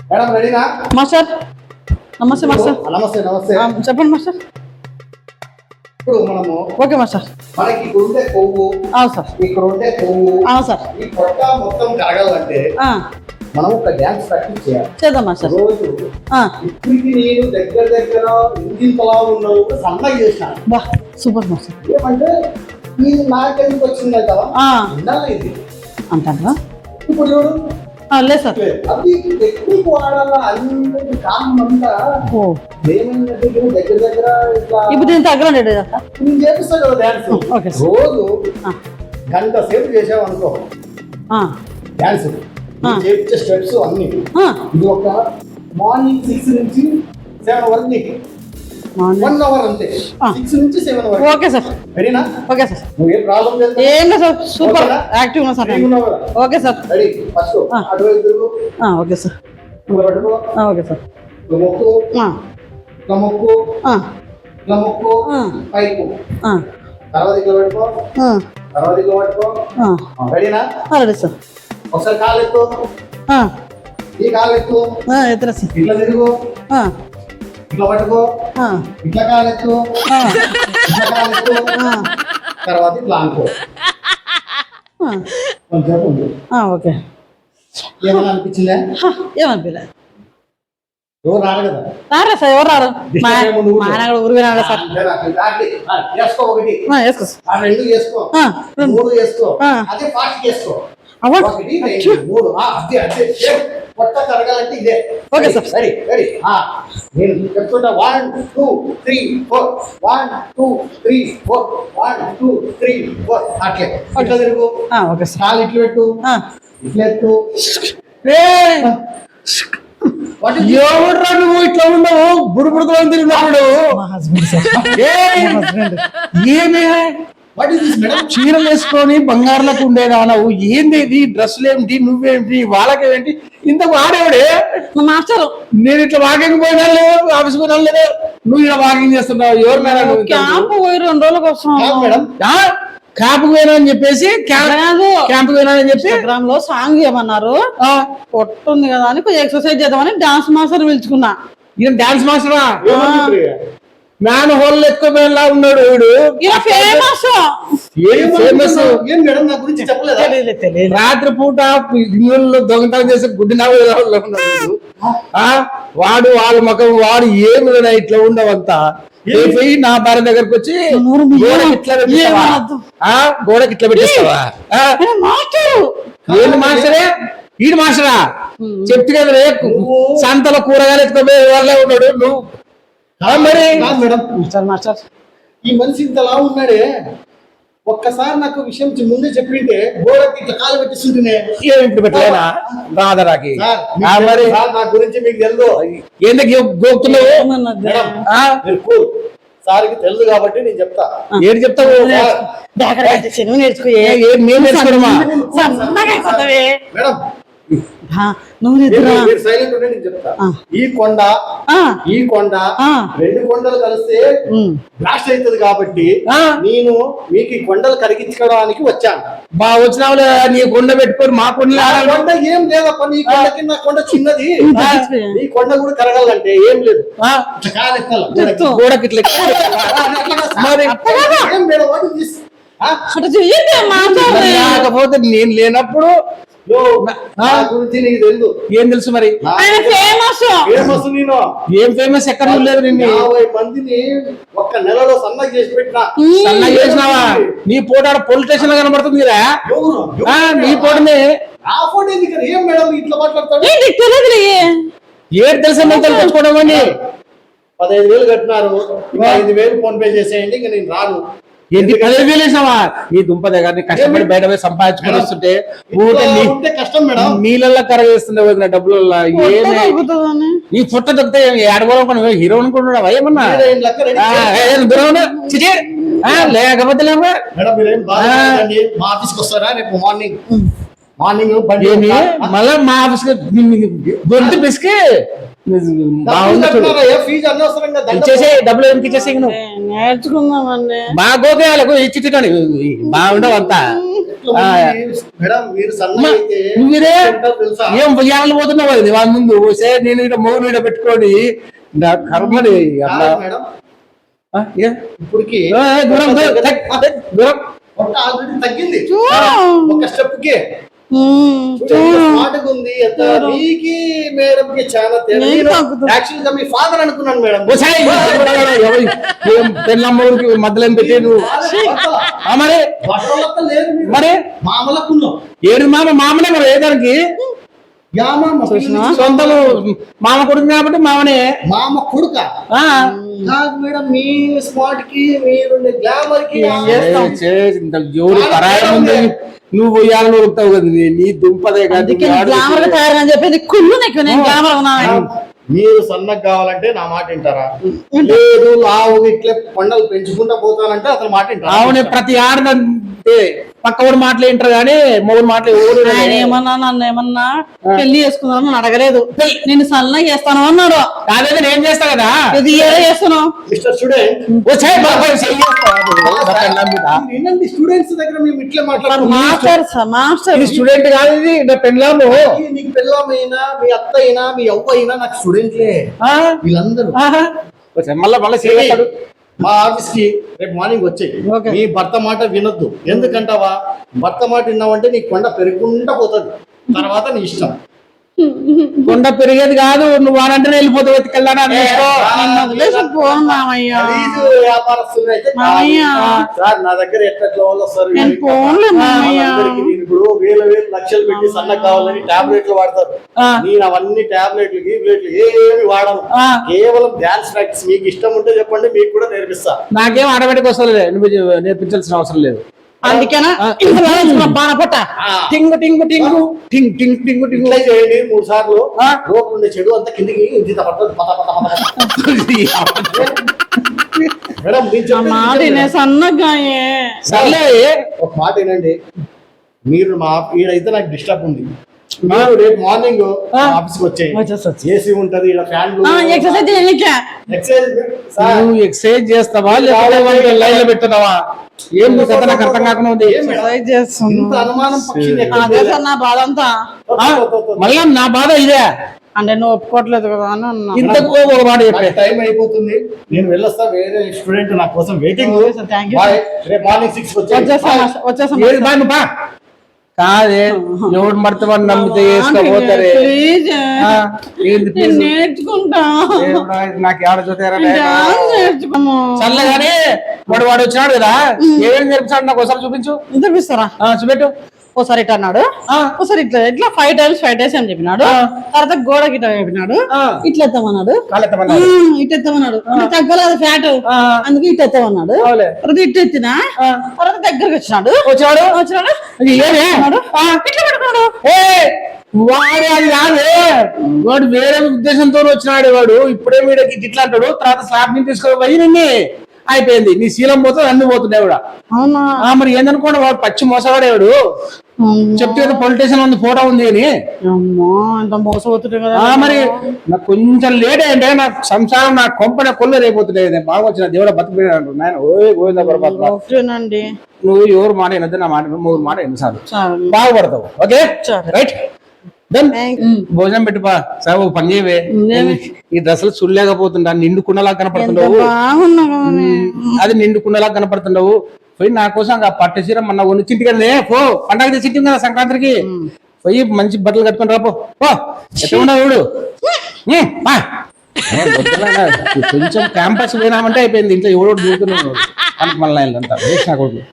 Madam రెడీనా? Master నమస్తే master. నమస్తే నమస్తే. చెప్పండి మాస్టర్. ఇప్పుడు మనము ఓకే మాస్టర్. మనకి ఇక్కడ ఉండే కొవ్వు, అవును సార్. ఇక్కడ ఉండే కొవ్వు, అవును సార్. ఈ పొట్ట మొత్తం కరగాలంటే మనం ఒక డ్యాన్స్ ప్రాక్టీస్ చేయాలి. చేద్దాం మాస్టర్. రోజు ఇప్పటికి నేను దగ్గర ఇంజిన్ పొలా ఉన్నావు సన్నగా చేసినాను. బా సూపర్ మాస్టర్. ఏమంటే నేను నాకెందుకు వచ్చింది కదా ఉండాలి ఇది అంటారా? ఇప్పుడు చూడు లేదు సార్. అది టెక్నిక్ వాడాలా అన్ని కారణం అంతా ఏమైందంటే దగ్గర ఇట్లా ఇప్పుడు నేను తగ్గలండి నేను చేపిస్తాను కదా డ్యాన్స్. ఓకే రోజు గంట సేపు చేసావు అనుకో డ్యాన్స్ చేపించే స్టెప్స్ అన్ని. ఇది ఒక మార్నింగ్ 6 నుంచి 7 వరకు నీకు 1 అవర్ అంతే. 6 నుంచి 7 వరకు. Okay sir. రెడీనా? Okay sir. నువ్వేం ప్రాబ్లం లేదు. ఏం లేదు సార్. సూపర్ యాక్టివ్ ఉన్నా sir. Okay sir. Ready first అటువైపు తిరుగు. Okay sir. పట్టుకో. Okay sir. మొక్కు మొక్కు మొక్కు పైకు తర్వాత ఇక్కడ పెట్టుకో. తర్వాత ఇక్కడ పట్టుకో. రెడీనా? Ready sir. ఒకసారి కాలు ఎత్తు. ఈ కాలు ఎత్తు. ఎత్తరా సార్. ఇట్లా తిరుగు. ఇట్లా పట్టుకో. ఇట్లా కాలు ఎత్తు. ఇట్లా కాలు ఎత్తు. తర్వాత ఇట్లా అనుకో. కొంచెం ఉంది. ఓకే. ఏమన్నా అనిపించిందా? ఏమనిపించలే. ఎవరు రారు కదా? రారా సార్. ఎవరు రారు? మా ఆయన ఊరు వినాలి సార్. వేసుకో. ఒకటి వేసుకో సార్. 2 వేసుకో. 3 వేసుకో. అదే ఫాస్ట్ వేసుకో. 1 2 3. అదే పొట్ట కరగాలంటే ఇదే. Okay sir. Ready ready. నేను చెప్తుంటా 1 2 3 4 1 2 3 4 1 2 3 4 అట్లే ఇట్లా తిరుగు. Okay sir. కాలు ఇట్లు పెట్టు. ఇట్లా ఎత్తు. ఎవడ్రా నువ్వు ఇట్లా ఉండవు? బుడుబుడుతో తిరిగినప్పుడు ఏమే చీరలు వేసుకొని బంగారులకు ఉండేదా? నువ్వు ఏంది డ్రెస్సులు ఏమిటి? నువ్వేమిటి? వాళ్ళకేంటి? ఇంత వాడేవాడే మాస్టర్. నేను ఇట్లా వాకింగ్ పోయినా లేదు, ఆఫీస్ పోయినా లేదు, నువ్వు ఇలా వాకింగ్ చేస్తున్నావు. ఎవరు మేడం? క్యాంప్ పోయి 2 రోజుల కోసం మేడం. క్యాంప్ పోయినా అని చెప్పేసి క్యాంప్ పోయినా అని చెప్పి ప్రోగ్రామ్ లో సాంగ్ చేయమన్నారు. పొట్టుంది కదా అని కొంచెం ఎక్సర్సైజ్ చేద్దామని డాన్స్ మాస్టర్ పిలుచుకున్నా. ఈయన డాన్స్ మాస్టరా? మ్యాన్ హోల్ ఎక్కువలా ఉన్నాడు వీడు. ఫేమస్. ఏం మేడం నా గురించి చెప్పలేదా? రాత్రి పూట ఇళ్ళల్లో దొంగతనం చేసి గుడ్డి ఉన్నాడు వాడు. వాళ్ళ ముఖం వాడు ఏమి ఇట్లా ఉండవంతా. నా భార్య దగ్గరకు వచ్చి గోడకి ఇట్లా పెట్టిస్తావా? ఏంటి మాస్టరే? ఈడు మాస్టరా? చెప్తే కదా రే సంతలో కూరగాయలు ఎత్తుకోబోయే వాళ్ళే ఉన్నాడు నువ్వు. మరి మేడం మాస్టర్ ఈ మనిషి ఇంతలా ఉన్నాడే. ఒక్కసారి నాకు విషయం ముందే చెప్పింటే గోడకి ఇట్లా కాలు పెట్టిస్తుంటేనే. ఏమిటి పెట్టలేనా రాధరాకి? మరి నా గురించి మీకు తెలుసు. ఎందుకు గోపుతున్నావు? సార్కి తెలుసు కాబట్టి నేను చెప్తా. ఏడు చెప్తావు? నేర్చుకో. మేడం నువ్వు సైలెంట్ ఉంటే నేను చెప్తా. ఈ కొండ 2 కొండలు కలిస్తే బ్లాస్ట్ అవుతుంది కాబట్టి నేను మీకు ఈ కొండలు కరిగించుకోవడానికి వచ్చాను. బాగా వచ్చినావులే. నీ కొండ పెట్టుకొని మా కొండ ఏం లేదప్ప. నీ కొండకి నా కొండ చిన్నది. ఈ కొండ కూడా కరగాలంటే ఏం లేదు. గోడకి ఇట్లా కాకపోతే నేను లేనప్పుడు గురించి నీకు తెలుసు. ఏం తెలుసు మరి? ఏం ఫేమస్? ఎక్కడ లేదు. నిన్ను 50 మందిని ఒక్క నెలలో సన్నగా చేసి పెట్టినా. సన్నగా చేసినావా? నీ ఫోటో పోలీస్ స్టేషన్ లో కనబడుతుంది కదా. నీ ఫోటోనే. ఆ ఫోటో ఎందుకు? ఏం మేడం ఇట్లా మాట్లాడతాడు? ఏడు తెలుసా? తెచ్చుకోవడం అని 15,000 కట్టినారు. 5,000 ఫోన్ పే చేసేయండి. ఇంకా నేను రాను. ఏంటి 15,000 వేసావా? నీ దుంప దగ్గర కష్టపడి బయట పోయి సంపాదించుకొని వస్తుంటే కష్టం మేడం. నీళ్ళల్లో కరగేస్తుండే డబ్బులు. నీ ఫుట్ట దొరికితే ఏడగోనుకున్నా హీరో అనుకుంటున్నావా? ఏమన్నా లేకపోతే ఆఫీస్కి వస్తారా రేపు మార్నింగ్? మార్నింగ్ ఏమి మళ్ళా మా ఆఫీస్ దొరికి పిసికి ఫీజు అనవసరంగా ఇచ్చేసే డబ్బులు ఎందుకు ఇచ్చేసి నువ్వు నేర్చుకుందామండి. బాగా గోకేయాలకు ఇచ్చిటాను బాగుండవు అంతా మేడం మీరు సన్నగా అయితే నువ్వురే తెలుసా ఏం ఉయ్యాలు పోతున్నావు అది వాళ్ళ ముందు సే నేను ఇక్కడ మోహన్ ఇక్కడ పెట్టుకొని నా కర్మని అట్లా మేడం ఆ, ఏ? ఇప్పటికి ఏ, దూరం దూరం, దూరం పొట్ట ఆల్రెడీ తగ్గింది ఆ. ఒక స్టెప్ కి స్మార్ట్ ఉంది ఎంత మీకి మేడం కి చాలా యాక్చువల్ గా మీ ఫాదర్ అనుకున్నాను మేడం పెళ్ళమ్మూరికి మధ్యలో పెట్టి నువ్వు ఆ, మరి బట్టలక్క లేదు మీరు. మరి మామలకున్నాం ఏడు మామనే మరి ఏదానికి సొంతలు మామ కొడుకు కాబట్టి మామనే మామ కొడుక ఆ. కాదు మేడం మీ స్మార్ట్ కి మీరు గ్లామర్ కి జోరు పరాయం ఉంది నువ్వు ఉయ్యాలని ఉరుకుతావు కదా నీ దుంపదే కాదు గ్లామర్ గా తయారని చెప్పేది కుళ్ళు నీకు. నేను గ్లామర్ ఉన్నాను. మీరు సన్నగా కావాలంటే నా మాట వింటారా లేదు లావు ఇట్లే పండలు పెంచుకుంటా పోతానంటే అతను మాట వింటారా అవునే ప్రతి ఆడదంటే పక్క ఊరు మాటలు వింటారు కానీ మొగుడు మాటలు ఎవరు ఆయన ఏమన్నా నన్ను ఏమన్నా పెళ్లి చేసుకుందాం నన్ను అడగలేదు. నేను సన్నగా చేస్తాను అన్నాడు. కాలేదు నేను చేస్తా కదా ఇది ఏదో చేస్తున్నావు. మిస్టర్ స్టూడెంట్ స్టూడెంట్స్ దగ్గర మేము ఇట్లే మాస్టర్ మాస్టర్ స్టూడెంట్ కాదు ఇది నా పెళ్ళాము నీకు పిల్లమైనా మీ అత్త అయినా మీ అవ్వ అయినా నాకు స్టూడెంట్లే వీళ్ళందరూ మళ్ళా చేయగలడు మా ఆఫీస్ కి రేపు మార్నింగ్ వచ్చాయి Okay. మీ భర్త మాట వినొద్దు ఎందుకంటావా భర్త మాట విన్నావంటే నీ కొండ పెరుగుకుంటా పోతుంది తర్వాత నీ ఇష్టం కొండ పెరిగేది కాదు నువ్వు వారంటే వెళ్ళిపోతావు వెతికెళ్ళాను నిన్ను వదిలేసి పోను మామయ్య. ఖరీదు వ్యాపారస్తులు అయితే మామయ్య. సార్ నా దగ్గర ఎట్లా వాళ్ళు వస్తారు నేను పోన్లే మామయ్య. వాళ్ళందరికీ నేను ఇప్పుడు వేలు లక్షలు పెట్టి సన్న కావాలని టాబ్లెట్లు వాడతారు నేను అవన్నీ టాబ్లెట్లు ఏమి వాడను కేవలం డాన్స్ ప్రాక్టీస్ మీకు ఇష్టం ఉంటే చెప్పండి మీకు కూడా నేర్పిస్తా నాకేం ఆడబెట్టుకు వస్తలే నువ్వు నేర్పించాల్సిన అవసరం లేదు అందుకేనా బాణపట్ట టింగు టింగు టింగు టింగ్ టింగ్ టింగు టింగు ఇట్లా చేయండి 3 సార్లు లోపల ఉండే చెడు అంతా కిందికి ఇంత పడుతుంది మేడం మీరు మాట చెప్పేది సన్నగా సర్లే ఒక మాట ఏంటండి మీరు మా ఈడైతే నాకు డిస్టర్బ్ ఉంది మీరు రేపు మార్నింగ్ ఆఫీస్కి వచ్చేయి ఏసీ ఉంటది ఇలా ఫ్యాన్లు ఎక్సర్సైజ్ చేయనికే. ఎక్సైజ్ సార్ నువ్వు ఎక్సైజ్ చేస్తావా లేకపోతే లైన్ లో పెడుతున్నావా ఏం నీ కథ నాకు అర్థం కాకుండా ఉంది ఎక్సర్సైజ్ చేస్తున్నా. ఇంత అనుమానం పక్షిని ఎక్కడ అదే సార్ నా బాధ అంతా. మళ్ళా నా బాధ ఇదే అంటే నువ్వు ఒప్పుకోవట్లేదు కదా అని అన్నా. ఇంతకు ఒక మాట చెప్పే టైం అయిపోతుంది నేను వెళ్ళొస్తా వేరే స్టూడెంట్ నా కోసం waiting Okay, sir. Thank you, sir. రేపు మార్నింగ్ 6 వచ్చేసాం ఏది బాయ్ నువ్వు బా. కాదే ఎవడు మడతమని నమ్మితే వేసుకోపోతారే ప్లీజ్ ఆ, ఏంది నేను please? నేర్చుకుంటా. దేవుడా, ఇది నాకు ఏడ చూతారా డాన్స్ నేర్చుకోము. చల్లగానే వాడు వచ్చినాడు కదా ఏమేమి నేర్పించాడు నాకు ఒకసారి చూపించు చూపిస్తారా? చూపెట్టు ఒకసారి ఇట్లా అన్నాడు, ఒకసారి ఇట్లా ఇట్లా 5 times అని చెప్పినాడు. తర్వాత గోడకి ఇట్లా చెప్పినాడు, ఇట్లా ఎత్తామన్నాడు, ఇట్లా ఎత్తామన్నాడు. తగ్గలేదు ఫ్యాట్ అందుకే ఇట్లా ఎత్తామన్నాడు. అవులే. తర్వాత ఇట్లా ఎత్తినా తర్వాత దగ్గరకు వచ్చినాడు వచ్చాడు వచ్చినాడు ఏమే ఇట్లా పెట్టుకున్నాడు. వాడు అది కాదే వాడు వేరే ఉద్దేశంతో వచ్చినాడు వాడు ఇప్పుడే వీడికి ఇట్లా అంటాడు తర్వాత స్లాబ్ ని తీసుకొని పోయి నిన్ను అయిపోయింది నీ శీలం పోతుంది అన్ని పోతుండే కూడా అవునా? మరి ఏందనుకోండి వాడు పచ్చి మోసగాడేవాడు చెప్తే పొలిటీషియన్ ఉంది ఫోటో ఉంది అని అమ్మా అంత మోసపోతుంటే కదా. మరి నాకు కొంచెం లేట్ అంటే నాకు సంసారం నా కొంపన కొల్లు రేపోతుండే బాగా వచ్చిన దేవుడ బతికిపోయాడు అంటారు నాయన ఓ గోవింద పరమాత్మ ఓకేనండి. నువ్వు ఎవరు మాట వినద్దు నా మాట 3 మాట ఎన్నిసార్లు సరే. బాగుపడతావు ఓకే సరే. రైట్ డన్ భోజనం పెట్టుపా సార్ ఒక పని చేయవే ఈ డ్రెస్సులు చూడలేకపోతుంటా నిండు కుండలా కనపడుతుండవు బాగున్నా కదా. అది నిండు కుండలా కనపడుతుండవు పోయి నా కోసం ఆ పట్టు చీర మొన్న చింటి కదా పో పండగ చింటి కదా సంక్రాంతికి పోయి మంచి బట్టలు కట్టుకుని రాపో పో ఎట్లా ఉన్నావు చూడు కొంచెం క్యాంపస్ పోయినామంటే అయిపోయింది ఇంట్లో ఎవడో దూకుతున్నాడు మళ్ళీ అంతా వేసిన కొడుకు